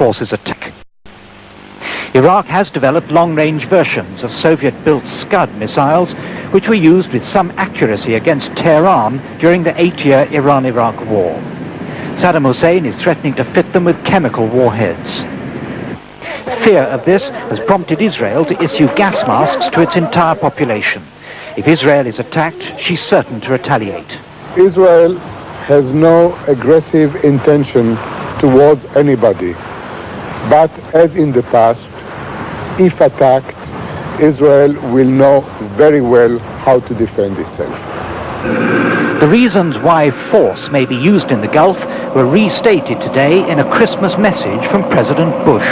forces attack. Iraq has developed long-range versions of Soviet-built Scud missiles, which were used with some accuracy against Tehran during the 8-year Iran-Iraq war. Saddam Hussein is threatening to fit them with chemical warheads. Fear of this has prompted Israel to issue gas masks to its entire population. If Israel is attacked, she's certain to retaliate. Israel has no aggressive intention towards anybody. But as in the past, if attacked, Israel will know very well how to defend itself. The reasons why force may be used in the Gulf were restated today in a Christmas message from President Bush.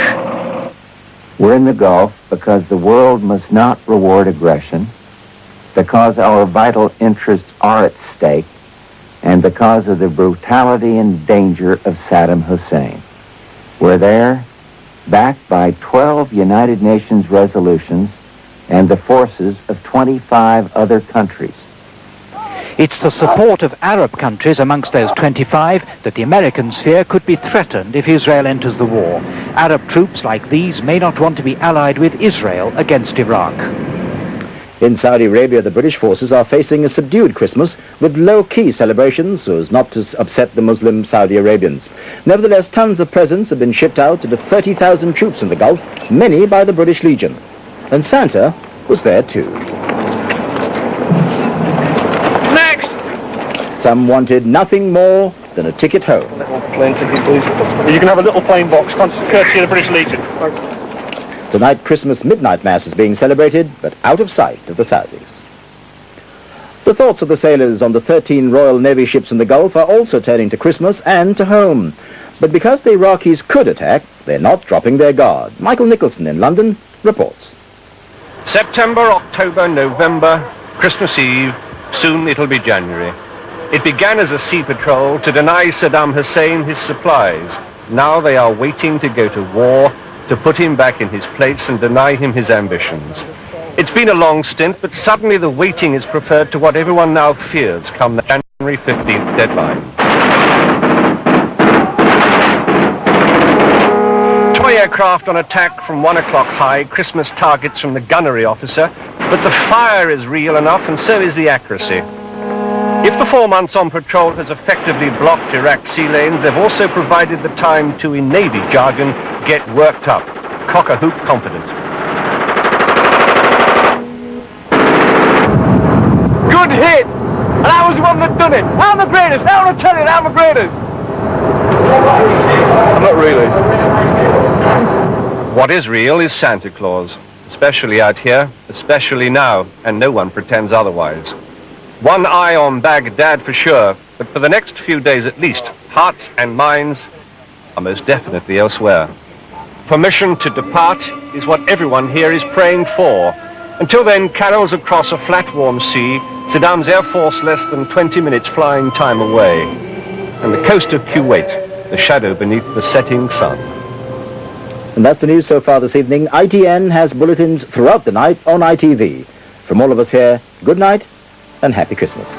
We're in the Gulf because the world must not reward aggression, because our vital interests are at stake, and because of the brutality and danger of Saddam Hussein. We're there, backed by 12 United Nations resolutions and the forces of 25 other countries. It's the support of Arab countries amongst those 25 that the Americans fear could be threatened if Israel enters the war. Arab troops like these may not want to be allied with Israel against Iraq. In Saudi Arabia, the British forces are facing a subdued Christmas with low-key celebrations so as not to upset the Muslim Saudi Arabians. Nevertheless, tons of presents have been shipped out to the 30,000 troops in the Gulf, many by the British Legion. And Santa was there too. Next! Some wanted nothing more than a ticket home. Little plane ticket, please. You can have a little plain box, courtesy of the British Legion. Tonight, Christmas midnight mass is being celebrated, but out of sight of the Saudis. The thoughts of the sailors on the 13 Royal Navy ships in the Gulf are also turning to Christmas and to home. But because the Iraqis could attack, they're not dropping their guard. Michael Nicholson in London reports. September, October, November, Christmas Eve, soon it'll be January. It began as a sea patrol to deny Saddam Hussein his supplies. Now they are waiting to go to war, to put him back in his place and deny him his ambitions. It's been a long stint, but suddenly the waiting is preferred to what everyone now fears come the January 15th deadline. Toy aircraft on attack from 1 o'clock high, Christmas targets from the gunnery officer, but the fire is real enough and so is the accuracy. If the 4 months on patrol has effectively blocked Iraq's sea lanes, they've also provided the time to, in Navy jargon, get worked up. Cock-a-hoop confident. Good hit! And I was the one that done it! I'm the greatest! I want to tell you I'm the greatest! Not really. What is real is Santa Claus, especially out here, especially now, and no one pretends otherwise. One eye on Baghdad for sure, but for the next few days at least, hearts and minds are most definitely elsewhere. Permission to depart is what everyone here is praying for. Until then, carols across a flat, warm sea, Saddam's Air Force less than 20 minutes flying time away, and the coast of Kuwait, the shadow beneath the setting sun. And that's the news so far this evening. ITN has bulletins throughout the night on ITV. From all of us here, good night and Happy Christmas.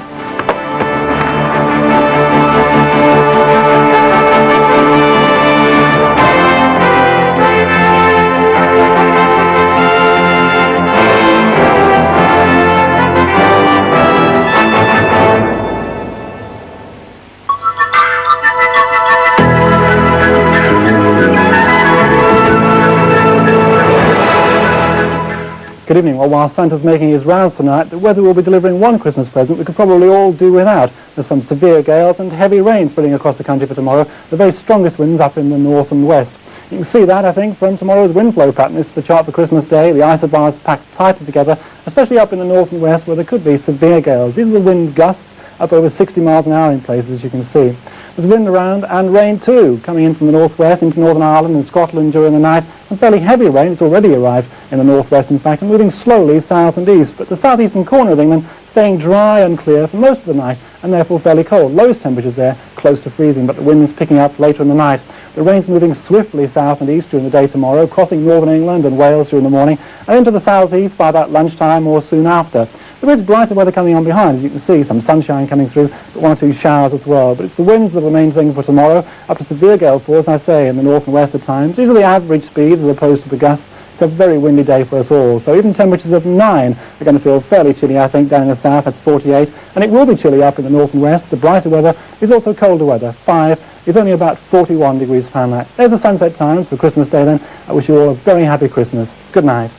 Good evening. Well, while Santa's making his rounds tonight, the weather will be delivering one Christmas present we could probably all do without. There's some severe gales and heavy rain spreading across the country for tomorrow, the very strongest winds up in the north and west. You can see that, I think, from tomorrow's wind flow pattern. This is the chart for Christmas Day. The isobars packed tighter together, especially up in the north and west where there could be severe gales. These are the wind gusts, up over 60 miles an hour in places, as you can see. There's wind around and rain too, coming in from the northwest into Northern Ireland and Scotland during the night, and fairly heavy rain. It's already arrived in the northwest, in fact, and moving slowly south and east. But the southeastern corner of England staying dry and clear for most of the night, and therefore fairly cold. Lowest temperatures there close to freezing, but the wind is picking up later in the night. The rain's moving swiftly south and east during the day tomorrow, crossing northern England and Wales during the morning, and into the southeast by about lunchtime or soon after. There is brighter weather coming on behind, as you can see, some sunshine coming through, but one or two showers as well. But it's the winds that are the main thing for tomorrow, up to severe gale force, I say, in the north and west at times. These are the average speeds as opposed to the gusts. It's a very windy day for us all. So even temperatures of 9 are going to feel fairly chilly, I think, down in the south. That's 48. And it will be chilly up in the north and west. The brighter weather is also colder weather. 5 is only about 41 degrees Fahrenheit. There's the sunset times for Christmas Day then. I wish you all a very happy Christmas. Good night.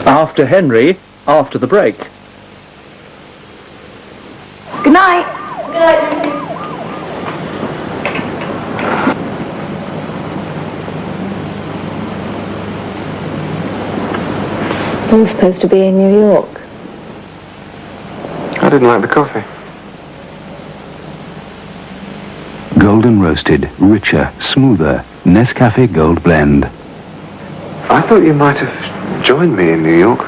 After Henry, after the break. Good night. Good night, Lucy. You're supposed to be in New York. I didn't like the coffee. Golden roasted, richer, smoother, Nescafe Gold Blend. I thought you might have joined me in New York.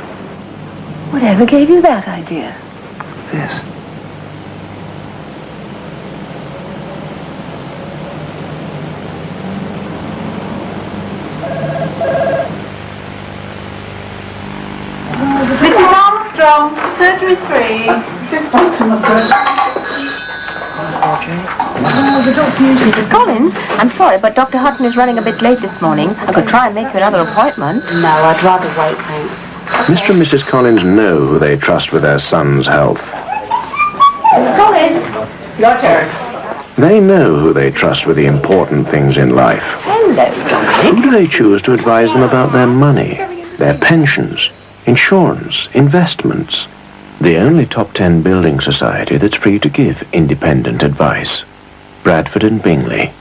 Whatever gave you that idea? This. Mrs. Armstrong, surgery 3. The doctor usually... Mrs. Collins, I'm sorry, but Dr. Hutton is running a bit late this morning. I could try and make you another appointment. No, I'd rather wait, thanks. Mr. and Mrs. Collins know who they trust with their son's health. Mrs. Collins, your turn. They know who they trust with the important things in life. Hello, Dominic. Who do they choose to advise them about their money, their pensions, insurance, investments? The only top 10 building society that's free to give independent advice. Bradford and Bingley.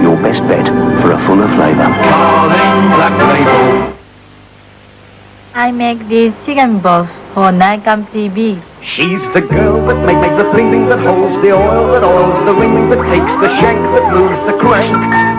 Your best bet for a fuller flavour. I make these chicken balls for Nikon TV. She's the girl that make the thing that holds the oil, that oils the ring, that takes the shank, that moves the crank,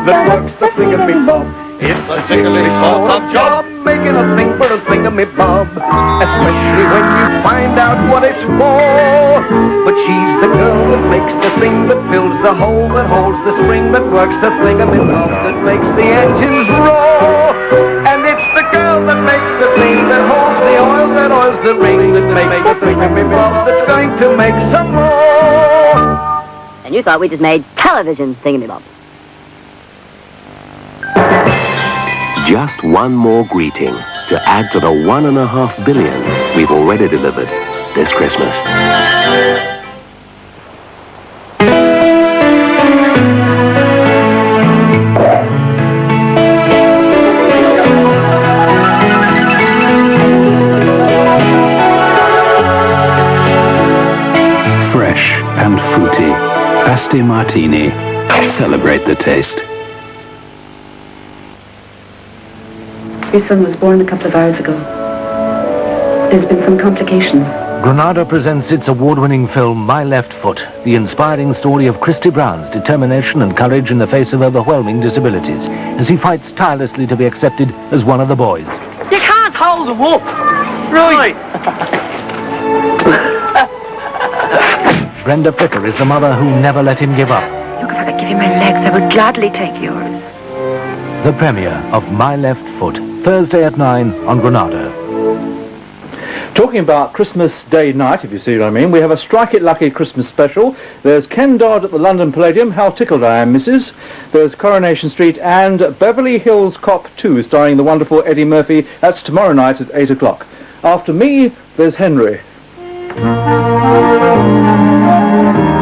that works the thingamabob. It's a jiggly sawed-off job, making a thing for a thingamabob, especially when you find out what it's for. But she's the girl that makes the thing that fills the hole, that holds the spring, that works the thingamabob, that makes the engines roar. And it's the girl that makes the thing that holds the oil, that oils the ring, that makes the thingamabob, that's going to make some more. And you thought we just made television thingamabobs. Just one more greeting to add to the 1.5 billion we've already delivered this Christmas. Fresh and fruity. Asti Martini. Celebrate the taste. Your son was born a couple of hours ago. There's been some complications. Granada presents its award-winning film, My Left Foot, the inspiring story of Christy Brown's determination and courage in the face of overwhelming disabilities, as he fights tirelessly to be accepted as one of the boys. You can't hold them up. Right. Brenda Fricker is the mother who never let him give up. Look, if I could give you my legs, I would gladly take yours. The premiere of My Left Foot, Thursday at 9 on Granada. Talking about Christmas Day night, if you see what I mean, we have a Strike It Lucky Christmas special. There's Ken Dodd at the London Palladium, How Tickled I Am, Mrs. There's Coronation Street and Beverly Hills Cop 2, starring the wonderful Eddie Murphy. That's tomorrow night at 8 o'clock. After me, there's Henry.